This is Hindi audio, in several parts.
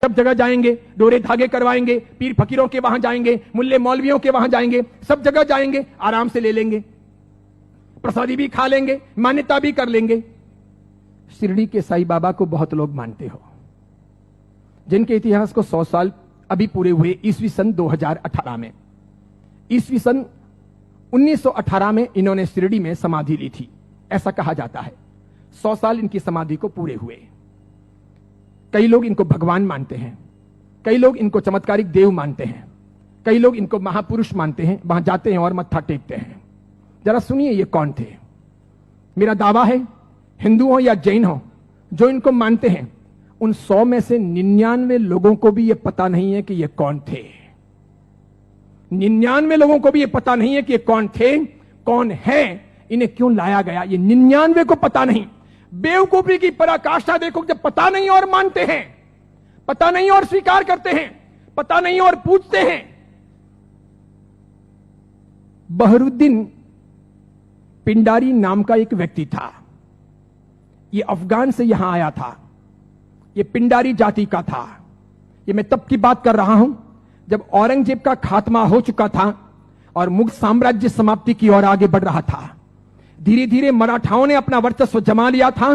सब जगह जाएंगे, डोरे धागे करवाएंगे, पीर फकीरों के वहां जाएंगे, मुल्ले मौलवियों के वहां जाएंगे, सब जगह जाएंगे, आराम से ले लेंगे, प्रसादी भी खा लेंगे, मान्यता भी कर लेंगे। शिरडी के साईं बाबा को बहुत लोग मानते हो, जिनके इतिहास को 100 साल अभी पूरे हुए ईस्वी सन 2018 में। ईस्वी सन 1918 में इन्होंने शिरडी में समाधि ली थी, ऐसा कहा जाता है। 100 साल इनकी समाधि को पूरे हुए। कई लोग इनको भगवान मानते हैं, कई लोग इनको चमत्कारिक देव मानते हैं, कई लोग इनको महापुरुष मानते हैं, वहां जाते हैं और मत्था टेकते हैं। जरा सुनिए ये कौन थे। मेरा दावा है, हिंदू हो या जैन हो, जो इनको मानते हैं, उन 100 में से 99 लोगों को भी ये पता नहीं है कि ये कौन थे। 99 लोगों को भी ये पता नहीं है कि ये कौन थे, कौन है, इन्हें क्यों लाया गया, ये 99 को पता नहीं। बेवकूफी की पराकाष्ठा देखो, जब पता नहीं और मानते हैं, पता नहीं और स्वीकार करते हैं, पता नहीं और पूछते हैं। बहरुद्दीन पिंडारी नाम का एक व्यक्ति था, ये अफगान से यहां आया था, ये पिंडारी जाति का था। ये मैं तब की बात कर रहा हूं जब औरंगजेब का खात्मा हो चुका था और मुगल साम्राज्य समाप्ति की ओर आगे बढ़ रहा था। धीरे धीरे मराठाओं ने अपना वर्चस्व जमा लिया था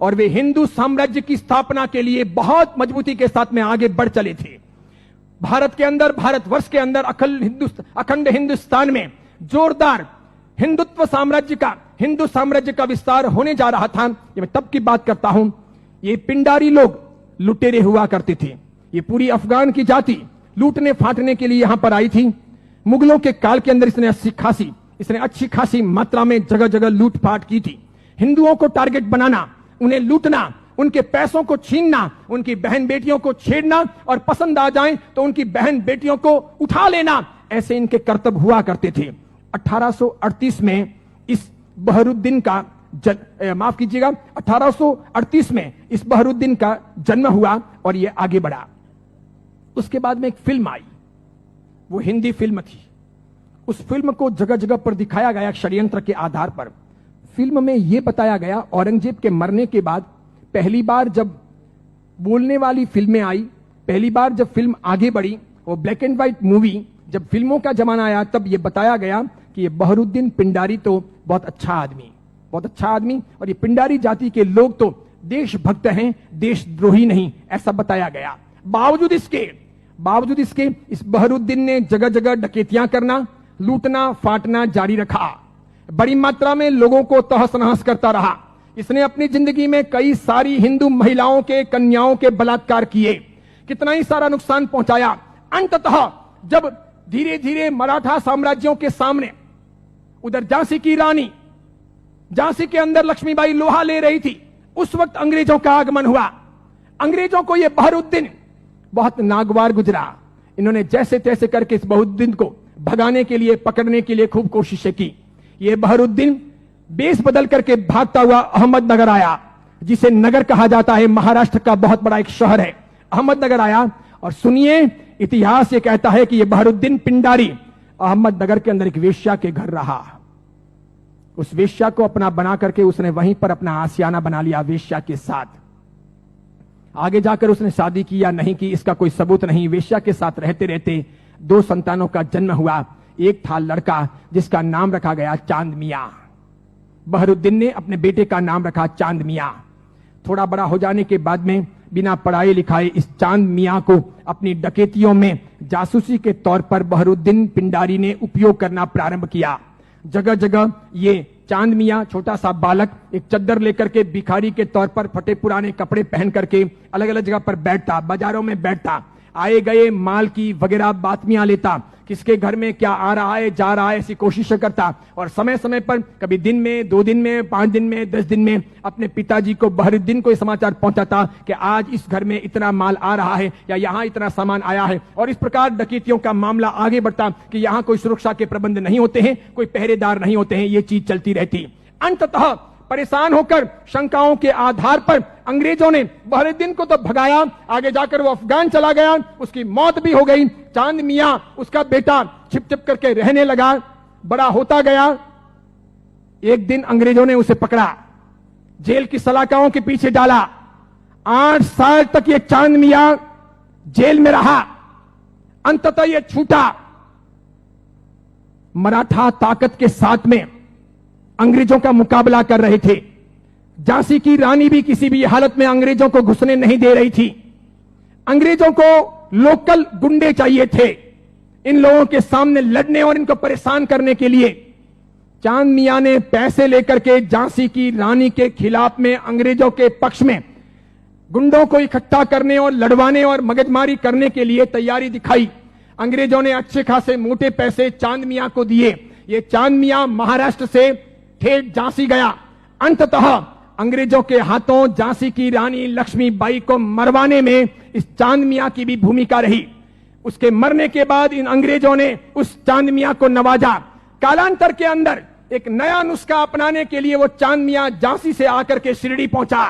और वे हिंदू साम्राज्य की स्थापना के लिए बहुत मजबूती के साथ में आगे बढ़ चले थे। भारत के अंदर, भारतवर्ष के अंदर, अखंड हिंदुस्तान में जोरदार हिंदुत्व साम्राज्य का, हिंदू साम्राज्य का विस्तार होने जा रहा था। ये मैं तब की बात करता हूं। ये पिंडारी लोग लुटेरे हुआ करते थे। ये पूरी अफगान की जाति लूटने फाटने के लिए यहां पर आई थी। मुगलों के काल के अंदर इसने अच्छी खासी मात्रा में जगह जगह लूटपाट की थी। हिंदुओं को टारगेट बनाना, उन्हें लूटना, उनके पैसों को छीनना, उनकी बहन बेटियों को छेड़ना और पसंद आ जाए तो उनकी बहन बेटियों को उठा लेना, ऐसे इनके कर्तव्य हुआ करते थे। 1838 में इस बहरुद्दीन का माफ कीजिएगा, 1838 में इस बहरुद्दीन का जन्म हुआ और यह आगे बढ़ा। उसके बाद में एक फिल्म आई, वो हिंदी फिल्म थी। उस फिल्म को जगह जगह पर दिखाया गया षड्यंत्र के आधार पर। फिल्म में यह बताया गया, औरंगजेब के मरने के बाद पहली बार जब बोलने वाली फिल्में आई, पहली बार जब फिल्म आगे बढ़ी, वो ब्लैक एंड व्हाइट मूवी, जब फिल्मों का जमाना आया, तब यह बताया गया कि ये बहरुद्दीन पिंडारी तो बहुत अच्छा आदमी और ये पिंडारी जाति के लोग तो देशभक्त हैं, देशद्रोही नहीं, ऐसा बताया गया। बावजूद इसके इस बहरुद्दीन ने जगह जगह डकैतियां करना, लूटना फाटना जारी रखा। बड़ी मात्रा में लोगों को तहस नहस करता रहा। इसने अपनी जिंदगी में कई सारी हिंदू महिलाओं के, कन्याओं के बलात्कार किए, कितना ही सारा नुकसान पहुंचाया। अंततः जब धीरे धीरे मराठा साम्राज्यों के सामने, उधर झांसी की रानी, झांसी के अंदर लक्ष्मीबाई लोहा ले रही थी, उस वक्त अंग्रेजों का आगमन हुआ। अंग्रेजों को यह बहरुद्दीन बहुत नागवार गुजरा। इन्होंने जैसे तैसे करके इस बहरुद्दीन को भगाने के लिए, पकड़ने के लिए खूब कोशिशें की। यह बहरुद्दीन बेस बदल करके भागता हुआ अहमदनगर आया, जिसे नगर कहा जाता है, महाराष्ट्र का बहुत बड़ा एक शहर है। अहमदनगर आया और सुनिए, इतिहास ये कहता है कि यह बहरुद्दीन पिंडारी अहमदनगर के अंदर एक वेश्या के घर रहा। उस वेश्या को अपना बना करके उसने वहीं पर अपना आशियाना बना लिया वेश्या के साथ। आगे जाकर उसने शादी की या नहीं की, इसका कोई सबूत नहीं। वेश्या के साथ रहते रहते 2 संतानों का जन्म हुआ। एक था लड़का जिसका नाम रखा गया चांद मियां। बहरुद्दीन ने अपने बेटे का नाम रखा चांद मियां। थोड़ा बड़ा हो जाने के बाद में बिना पढ़ाए लिखाए इस चांद मियां को अपनी डकैतियों में जासूसी के तौर पर बहरुद्दीन पिंडारी ने उपयोग करना प्रारंभ किया। जगह जगह ये चांद मियां, छोटा सा बालक, एक चद्दर लेकर के भिखारी के तौर पर फटे पुराने कपड़े पहन करके अलग अलग जगह पर बैठता, बाजारों में बैठता, आए गए माल की वगैरह बातमियां लेता, किसके घर में क्या आ रहा है जा रहा है ऐसी कोशिश करता, और समय समय पर कभी दिन में, 2 दिन में, 5 दिन में, 10 दिन में अपने पिताजी को, बहरुद्दीन को समाचार पहुंचाता कि आज इस घर में इतना माल आ रहा है या यहां इतना सामान आया है। और इस प्रकार डकैतियों का मामला आगे बढ़ता कि यहां कोई सुरक्षा के प्रबंध नहीं होते हैं, कोई पहरेदार नहीं होते हैं, ये चीज चलती रहती। अंततः परेशान होकर शंकाओं के आधार पर अंग्रेजों ने बहरुद्दीन को तो भगाया, आगे जाकर वो अफगान चला गया, उसकी मौत भी हो गई। चांद मियां, उसका बेटा, छिप छिप करके रहने लगा, बड़ा होता गया। एक दिन अंग्रेजों ने उसे पकड़ा, जेल की सलाखाओं के पीछे डाला। 8 साल तक ये चांद मियां जेल में रहा, अंततः यह छूटा। मराठा ताकत के साथ में अंग्रेजों का मुकाबला कर रहे थे। झांसी की रानी भी किसी भी हालत में अंग्रेजों को घुसने नहीं दे रही थी। अंग्रेजों को लोकल गुंडे चाहिए थे इन लोगों के सामने लड़ने और इनको परेशान करने के लिए। चांद मियां ने पैसे लेकर के झांसी की रानी के खिलाफ में अंग्रेजों के पक्ष में गुंडों को इकट्ठा करने और लड़वाने और मगजमारी करने के लिए तैयारी दिखाई। अंग्रेजों ने अच्छे खासे मोटे पैसे चांद मियां को दिए। ये चांद मियां महाराष्ट्र से ठेठ झांसी गया। अंततः अंग्रेजों के हाथों झांसी की रानी लक्ष्मीबाई को मरवाने में इस चांद मियां की भी भूमिका रही। उसके मरने के बाद इन अंग्रेजों ने उस चांद मियां को नवाजा। कालांतर के अंदर एक नया नुस्खा अपनाने के लिए वो चांद मियां झांसी से आकर के शिरडी पहुंचा।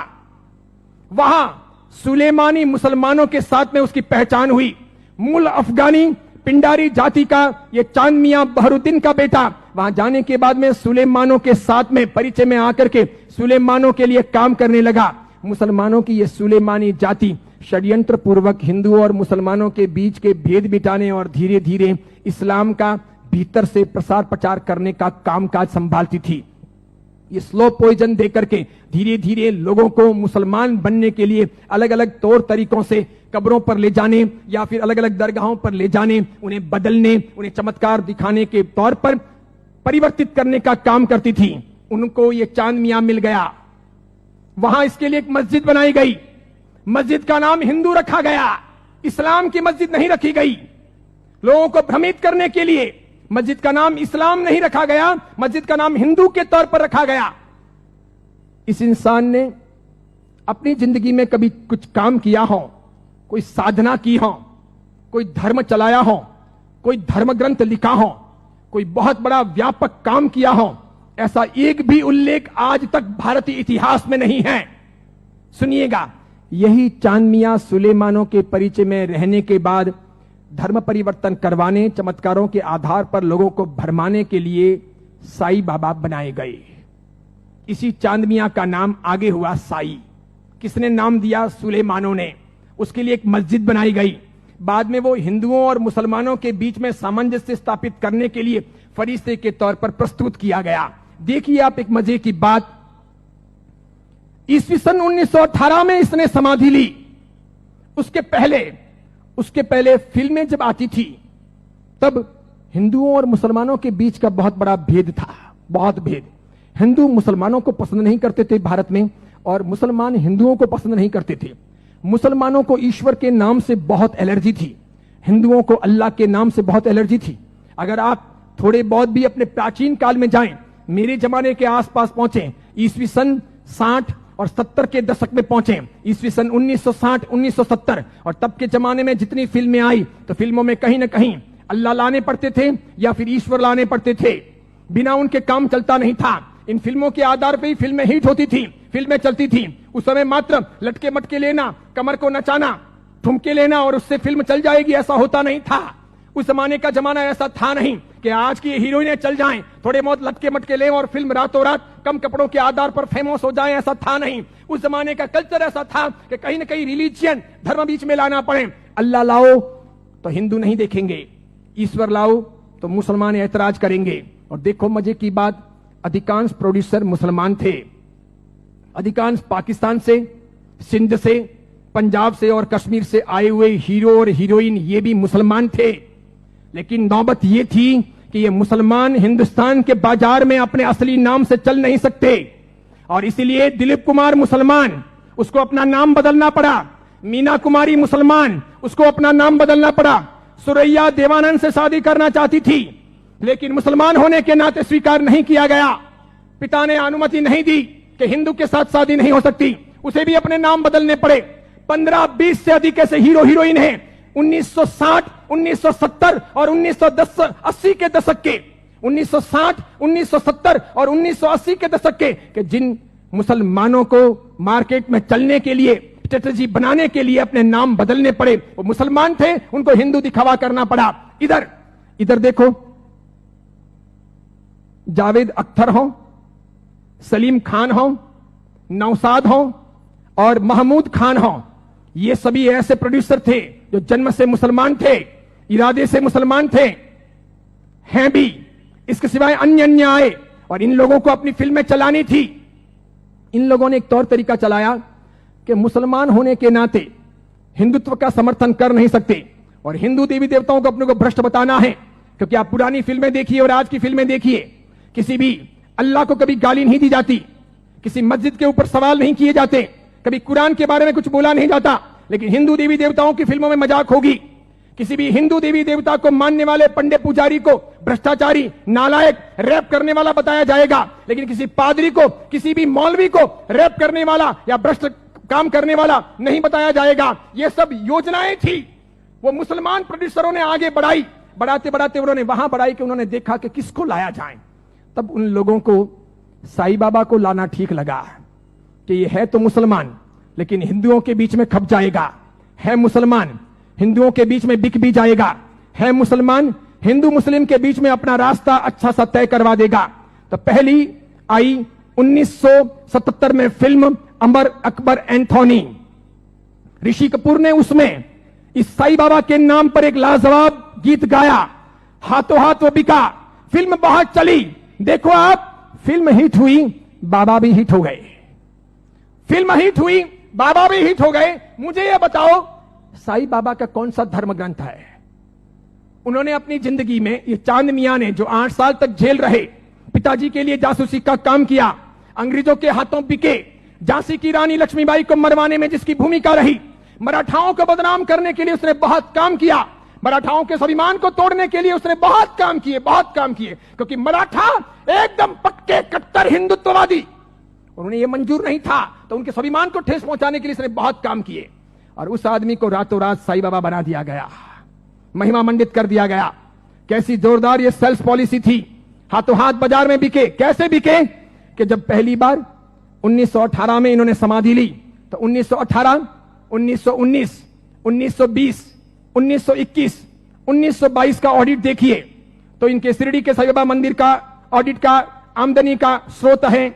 वहां सुलेमानी मुसलमानों के साथ में उसकी पहचान हुई। मूल अफगानी पिंडारी जाति का ये चांद मियां बहरुद्दीन का बेटा वहां जाने के बाद में सुलेमानों के साथ में परिचय में आकर के सुलेमानों के लिए काम करने लगा। मुसलमानों की ये सुलेमानी जाति षड्यंत्र पूर्वक हिंदुओं और मुसलमानों के बीच के भेद मिटाने और धीरे धीरे इस्लाम का भीतर से प्रसार प्रचार करने का कामकाज संभालती थी। ये स्लो पॉइजन देकर के धीरे धीरे लोगों को मुसलमान बनने के लिए अलग अलग तौर तरीकों से कब्रों पर ले जाने या फिर अलग अलग दरगाहों पर ले जाने, उन्हें बदलने, उन्हें चमत्कार दिखाने के तौर पर परिवर्तित करने का काम करती थी। उनको ये चांद मियां मिल गया। वहां इसके लिए एक मस्जिद बनाई गई। मस्जिद का नाम हिंदू रखा गया, इस्लाम की मस्जिद नहीं रखी गई। लोगों को भ्रमित करने के लिए मस्जिद का नाम इस्लाम नहीं रखा गया, मस्जिद का नाम हिंदू के तौर पर रखा गया। इस इंसान ने अपनी जिंदगी में कभी कुछ काम किया हो, कोई साधना की हो, कोई धर्म चलाया हो, कोई धर्म ग्रंथ लिखा हो, कोई बहुत बड़ा व्यापक काम किया हो, ऐसा एक भी उल्लेख आज तक भारतीय इतिहास में नहीं है। सुनिएगा, यही चांद मियां सुलेमानों के परिचय में रहने के बाद धर्म परिवर्तन करवाने, चमत्कारों के आधार पर लोगों को भरमाने के लिए साई बाबा बनाए गए। इसी चांद मियां का नाम आगे हुआ साई। किसने नाम दिया? सुलेमानों ने। उसके लिए एक मस्जिद बनाई गई। बाद में वो हिंदुओं और मुसलमानों के बीच में सामंजस्य स्थापित करने के लिए फरिश्ते के तौर पर प्रस्तुत किया गया। देखिए आप एक मजे की बात, ईस्वी सन 1918 में इसने समाधि ली। उसके पहले फिल्में जब आती थी तब हिंदुओं और मुसलमानों के बीच का बहुत बड़ा भेद था, बहुत भेद। हिंदू मुसलमानों को पसंद नहीं करते थे भारत में, और मुसलमान हिंदुओं को पसंद नहीं करते थे। मुसलमानों को ईश्वर के नाम से बहुत एलर्जी थी, हिंदुओं को अल्लाह के नाम से बहुत एलर्जी थी। अगर आप थोड़े बहुत भी अपने प्राचीन काल में जाएं, मेरे जमाने के आसपास पहुंचे, ईस्वी सन 60 और 70 के दशक में पहुंचे, ईस्वी सन 1960 1970, और तब के जमाने में जितनी फिल्में आई तो फिल्मों में कहीं ना कहीं अल्लाह लाने पड़ते थे या फिर ईश्वर लाने पड़ते थे। बिना उनके काम चलता नहीं था। इन फिल्मों के आधार पर ही फिल्में हिट होती थी, फिल्में चलती थी। उस समय मात्र लटके मटके लेना, कमर को नचाना, ठुमके लेना और उससे फिल्म चल जाएगी, ऐसा होता नहीं था। उस जमाने का जमाना ऐसा था नहीं कि आज की हीरोइनें चल जाएं, थोड़े बहुत लटके मटके लें और फिल्म रातों रात कम कपड़ों के आधार पर फेमस हो जाएं, ऐसा था नहीं। उस जमाने का कल्चर ऐसा था कि कहीं ना कहीं रिलीजियन, धर्म बीच में लाना पड़े। अल्लाह लाओ तो हिंदू नहीं देखेंगे, ईश्वर लाओ तो मुसलमान ऐतराज करेंगे। और देखो मजे की बात, अधिकांश प्रोड्यूसर मुसलमान थे। अधिकांश पाकिस्तान से, सिंध से, पंजाब से और कश्मीर से आए हुए हीरो और हीरोइन ये भी मुसलमान थे। लेकिन नौबत ये थी कि ये मुसलमान हिंदुस्तान के बाजार में अपने असली नाम से चल नहीं सकते, और इसीलिए दिलीप कुमार मुसलमान, उसको अपना नाम बदलना पड़ा। मीना कुमारी मुसलमान, उसको अपना नाम बदलना पड़ा। सुरैया देवानंद से शादी करना चाहती थी, लेकिन मुसलमान होने के नाते स्वीकार नहीं किया गया। पिता ने अनुमति नहीं दी कि हिंदू के साथ शादी नहीं हो सकती, उसे भी अपने नाम बदलने पड़े। 15-20 से अधिक ऐसे हीरो हीरोइन हैं 1960, 1970 और 1980 के दशक के, 1960, 1970 और 1980 के दशक के जिन मुसलमानों को मार्केट में चलने के लिए, स्ट्रेटजी बनाने के लिए अपने नाम बदलने पड़े। वो मुसलमान थे, उनको हिंदू दिखावा करना पड़ा। इधर देखो, जावेद अख्तर हो, सलीम खान हो, नौसाद हो और महमूद खान हो, ये सभी ऐसे प्रोड्यूसर थे जो जन्म से मुसलमान थे, इरादे से मुसलमान थे, हैं भी। इसके सिवाय अन्य अन्य आए और इन लोगों को अपनी फिल्में चलानी थी। इन लोगों ने एक तौर तरीका चलाया कि मुसलमान होने के नाते हिंदुत्व का समर्थन कर नहीं सकते और हिंदू देवी देवताओं को अपने को भ्रष्ट बताना है। क्योंकि आप पुरानी फिल्में देखिए और आज की फिल्में देखिए, किसी भी अल्लाह को कभी गाली नहीं दी जाती, किसी मस्जिद के ऊपर सवाल नहीं किए जाते, कभी कुरान के बारे में कुछ बोला नहीं जाता। लेकिन हिंदू देवी देवताओं की फिल्मों में मजाक होगी। किसी भी हिंदू देवी देवता को मानने वाले पंडित पुजारी को भ्रष्टाचारी, नालायक, रैप करने वाला बताया जाएगा। लेकिन किसी पादरी को, किसी भी मौलवी को रैप करने वाला या भ्रष्ट काम करने वाला नहीं बताया जाएगा। ये सब योजनाएं थी, वो मुसलमान प्रोड्यूसरों ने आगे बढ़ाई। बढ़ाते बढ़ाते उन्होंने वहां बढ़ाई कि उन्होंने देखा कि किसको लाया जाए। तब उन लोगों को साईं बाबा को लाना ठीक लगा कि ये है तो मुसलमान लेकिन हिंदुओं के बीच में खप जाएगा, है मुसलमान हिंदुओं के बीच में बिक भी जाएगा, है मुसलमान हिंदू मुस्लिम के बीच में अपना रास्ता अच्छा सा तय करवा देगा। तो पहली आई 1977 में फिल्म अमर अकबर एंथोनी। ऋषि कपूर ने उसमें इस साईं बाबा के नाम पर एक लाजवाब गीत गाया, हाथों हाथ वो बिका। फिल्म बहुत चली। देखो आप, फिल्म हिट हुई, बाबा भी हिट हो गए। फिल्म हिट हुई, बाबा भी हिट हो गए। मुझे यह बताओ, साईं बाबा का कौन सा धर्म ग्रंथ है? उन्होंने अपनी जिंदगी में, ये चांद मियां ने जो 8 साल तक जेल रहे, पिताजी के लिए जासूसी का काम किया, अंग्रेजों के हाथों बिके, झांसी की रानी लक्ष्मीबाई को मरवाने में जिसकी भूमिका रही, मराठाओं को बदनाम करने के लिए उसने बहुत काम किया, मराठाओं के स्वाभिमान को तोड़ने के लिए उसने बहुत काम किए, बहुत काम किए। क्योंकि मराठा एकदम पक्के कट्टर हिंदुत्ववादी, उन्होंने ये मंजूर नहीं था, तो उनके स्वाभिमान को ठेस पहुंचाने के लिए उसने बहुत काम किए। और उस आदमी को रातों रात साईं बाबा बना दिया गया, महिमा मंडित कर दिया गया। कैसी जोरदार ये सेल्स पॉलिसी थी। हाथों हाथ बाजार में बिके। कैसे बिके कि जब पहली बार 1918 में इन्होंने समाधि ली, तो 1918, 1919, 1920, 1921, 1922 का ऑडिट देखिए तो इनके शिरडी के साईं बाबा मंदिर का ऑडिट का आमदनी का स्रोत है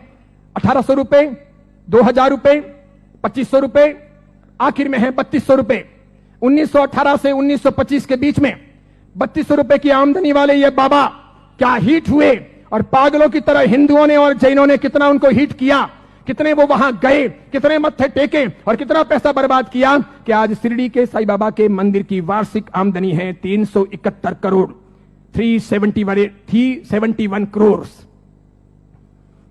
1800 रुपए, 2000 रुपए, 2500 रुपए, आखिर में है 3200 रुपए। 1918 से 1925 के बीच में 3200 रुपए की आमदनी वाले ये बाबा क्या हिट हुए, और पागलों की तरह हिंदुओं ने और जैनों ने कितना उनको हिट किया, कितने वो वहां गए, कितने मत्थे टेके और कितना पैसा बर्बाद किया कि आज शिरडी के साईं बाबा के मंदिर की वार्षिक आमदनी है 371 करोड़, 371 करोड़।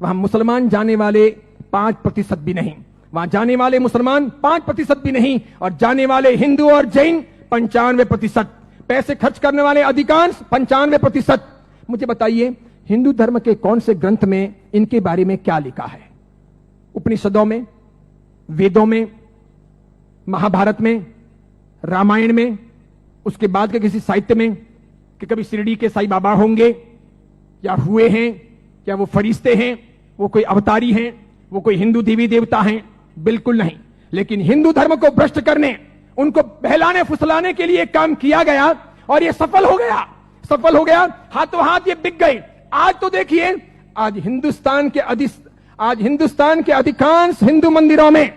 वहां मुसलमान जाने वाले 5% भी नहीं, वहां जाने वाले मुसलमान 5% भी नहीं, और जाने वाले हिंदू और जैन 95%, पैसे खर्च करने वाले अधिकांश 95%। मुझे बताइए, हिंदू धर्म के कौन से ग्रंथ में इनके बारे में क्या लिखा है? उपनिषदों में, वेदों में, महाभारत में, रामायण में, उसके बाद के किसी साहित्य में कि कभी शिरडी के साईं बाबा होंगे या हुए हैं, क्या वो फरिश्ते हैं, वो कोई अवतारी हैं, वो कोई हिंदू देवी देवता हैं? बिल्कुल नहीं। लेकिन हिंदू धर्म को भ्रष्ट करने, उनको बहलाने फुसलाने के लिए काम किया गया और ये सफल हो गया, सफल हो गया। हाथों हाथ ये बिक गए। आज तो देखिए, आज हिंदुस्तान के अधिकांश हिंदू मंदिरों में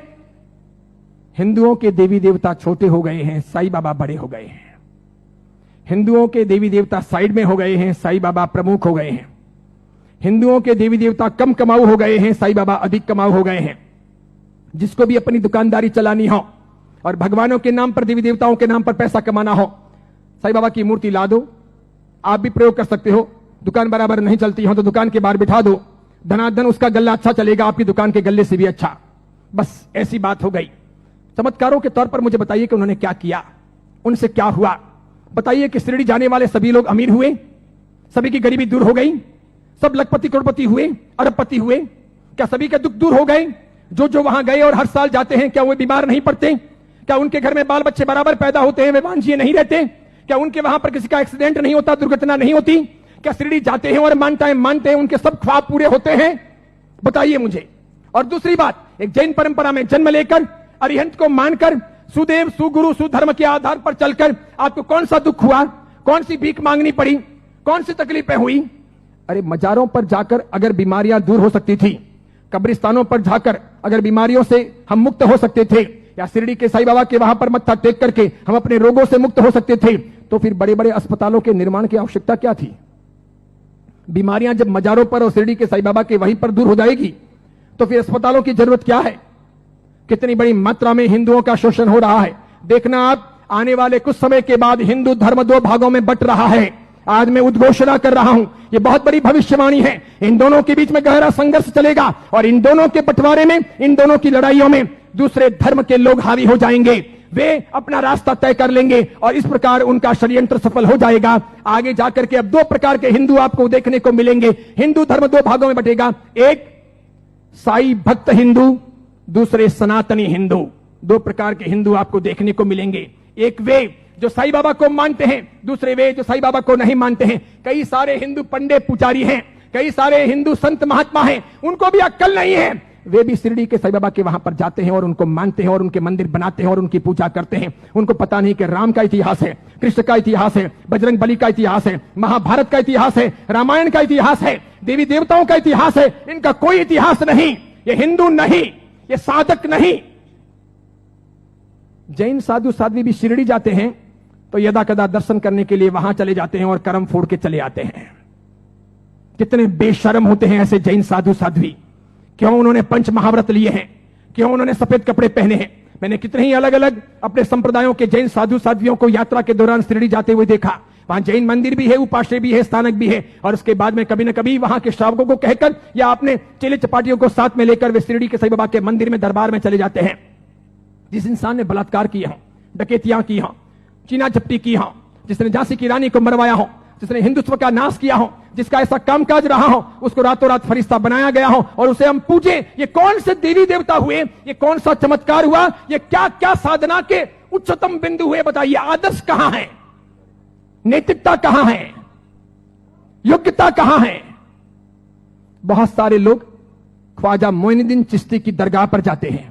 हिंदुओं के देवी देवता छोटे हो गए हैं, साईं बाबा बड़े हो गए हैं। हिंदुओं के देवी देवता साइड में हो गए हैं, साईं बाबा प्रमुख हो गए हैं। हिंदुओं के देवी देवता कम कमाऊ हो गए हैं, साईं बाबा अधिक कमाऊ हो गए हैं। जिसको भी अपनी दुकानदारी चलानी हो और भगवानों के नाम पर, देवी देवताओं के नाम पर पैसा कमाना हो, साईं बाबा की मूर्ति ला दो। आप भी प्रयोग कर सकते हो। दुकान बराबर नहीं चलती हो तो दुकान के बाहर बिठा दो, धनाधन उसका गल्ला अच्छा चलेगा, आपकी दुकान के गल्ले से भी अच्छा। बस ऐसी बात हो गई। चमत्कारों के तौर पर मुझे बताइए कि उन्होंने क्या किया, उनसे क्या हुआ? बताइए कि शिरडी जाने वाले सभी लोग अमीर हुए, सभी की गरीबी दूर हो गई, सब लखपति करोड़पति हुए, अरबपति हुए? क्या सभी के दुख दूर हो गए? जो जो वहां गए और हर साल जाते हैं, क्या वे बीमार नहीं पड़ते? क्या उनके घर में बाल बच्चे बराबर पैदा होते हैं, वे वांझिए नहीं रहते? क्या उनके वहां पर किसी का एक्सीडेंट नहीं होता, दुर्घटना नहीं होती? क्या शिरडी जाते हैं और मानते हैं उनके सब ख्वाब पूरे होते हैं? बताइए मुझे। और दूसरी बात, एक जैन परंपरा में जन्म लेकर, अरिहंत को मानकर, सुदेव सुगुरु सुधर्म के आधार पर चलकर आपको कौन सा दुख हुआ? कौन सी भीख मांगनी पड़ी? कौन सी तकलीफें हुई? अरे मजारों पर जाकर अगर बीमारियां दूर हो सकती थी, कब्रिस्तानों पर जाकर अगर बीमारियों से हम मुक्त हो सकते थे, क्या शिरडी के साईं बाबा के वहां पर मत्था टेक करके हम अपने रोगों से मुक्त हो सकते थे? तो फिर बड़े बड़े अस्पतालों के निर्माण की आवश्यकता क्या थी? बीमारियां जब मजारों पर और शिरडी के साईं बाबा के वहीं पर दूर हो जाएगी तो फिर अस्पतालों की जरूरत क्या है? कितनी बड़ी मात्रा में हिंदुओं का शोषण हो रहा है। देखना आप, आने वाले कुछ समय के बाद हिंदू धर्म दो भागों में बंट रहा है। आज मैं उद्घोषणा कर रहा हूं, ये बहुत बड़ी भविष्यवाणी है। इन दोनों के बीच में गहरा संघर्ष चलेगा और इन दोनों के बंटवारे में, इन दोनों की लड़ाइयों में दूसरे धर्म के लोग हावी हो जाएंगे। वे अपना रास्ता तय कर लेंगे और इस प्रकार उनका षड्यंत्र सफल हो जाएगा। आगे जाकर के अब दो प्रकार के हिंदू आपको देखने को मिलेंगे। हिंदू धर्म दो भागों में बटेगा, एक साई भक्त हिंदू, दूसरे सनातनी हिंदू। दो प्रकार के हिंदू आपको देखने को मिलेंगे। एक वे जो साईं बाबा को मानते हैं, दूसरे वे जो साईं बाबा को नहीं मानते हैं। कई सारे हिंदू पंडित पुजारी हैं, कई सारे हिंदू संत महात्मा हैं, उनको भी अक्ल नहीं है। वे भी शिरडी के साईं बाबा के वहां पर जाते हैं और उनको मानते हैं और उनके मंदिर बनाते हैं और उनकी पूजा करते हैं। उनको पता नहीं कि राम का इतिहास है, कृष्ण का इतिहास है, बजरंग बली का इतिहास है, महाभारत का इतिहास है, रामायण का इतिहास है, देवी देवताओं का इतिहास है। इनका कोई इतिहास नहीं। ये हिंदू नहीं, ये साधक नहीं। जैन साधु साध्वी भी शिरडी जाते हैं तो यदा कदा दर्शन करने के लिए वहां चले जाते हैं और कर्म फोड़ के चले आते हैं। कितने बेशर्म होते हैं ऐसे जैन साधु साध्वी। क्यों उन्होंने पंच महाव्रत लिए हैं? क्यों उन्होंने सफेद कपड़े पहने हैं? मैंने कितने ही अलग अलग अपने संप्रदायों के जैन साधु साध्वियों को यात्रा के दौरान शिरडी जाते हुए देखा। वहां जैन मंदिर भी है, उपाश्रय भी है, स्थानक भी है, और उसके बाद में कभी न कभी वहां के श्रावकों को कहकर या अपने चेले चपाटियों को साथ में लेकर वे शिरडी के साईं बाबा के मंदिर में दरबार में चले जाते हैं। जिस इंसान ने बलात्कार किया हो, डकैतियां की हो, चीना झपटी की हो, जिसने झांसी की रानी को मरवाया हो, जिसने हिंदुत्व का नाश किया हो, जिसका ऐसा कामकाज रहा हो, उसको रातों रात फरिश्ता बनाया गया हो और उसे हम पूजे। ये कौन से देवी देवता हुए? ये कौन सा चमत्कार हुआ? ये क्या क्या साधना के उच्चतम बिंदु हुए? बताइए, आदर्श कहां है? नैतिकता कहां है? योग्यता कहां है? बहुत सारे लोग ख्वाजा मोइनुद्दीन चिश्ती की दरगाह पर जाते हैं।